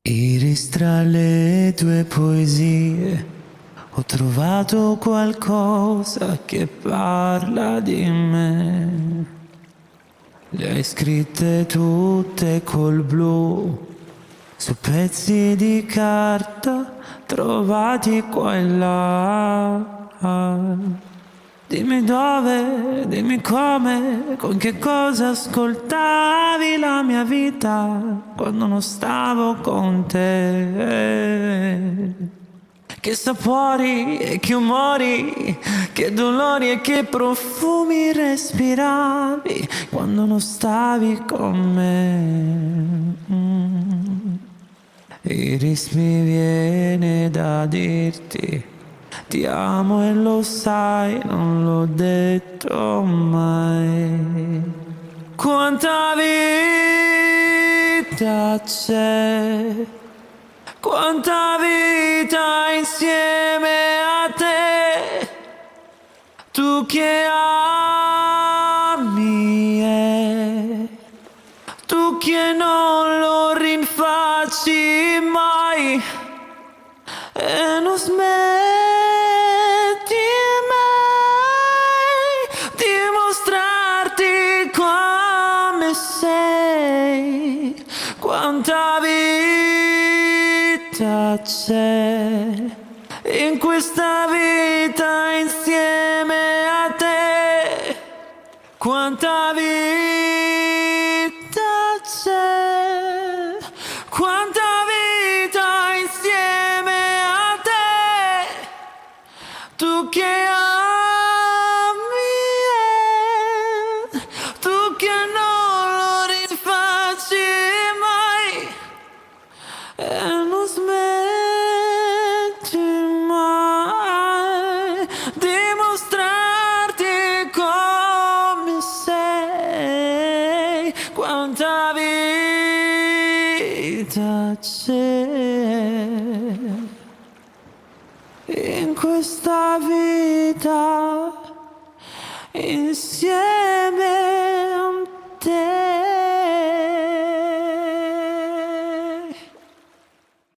Iris tra le tue poesie ho trovato qualcosa che parla di me. Le hai scritte tutte col blu su pezzi di carta trovati qua e là. Dimmi dove, dimmi come, con che cosa ascoltavi la mia vita quando non stavo con te. Che sapori e che umori, che dolori e che profumi respiravi quando non stavi con me. Iris, mi viene da dirti ti amo e lo sai, non l'ho detto mai. Quanta vita c'è, quanta vita insieme a te, tu che ami tu che non lo rinfacci mai e non smetti mai di mostrarti come sei. Quanta vita c'è in questa vita insieme a te. Quanta vita c'è, quanta vita insieme a te, tu che ami tu che non lo rinfacci mai e non smetti mai di mostrarti come sei. Quanta vita c'è in questa vita insieme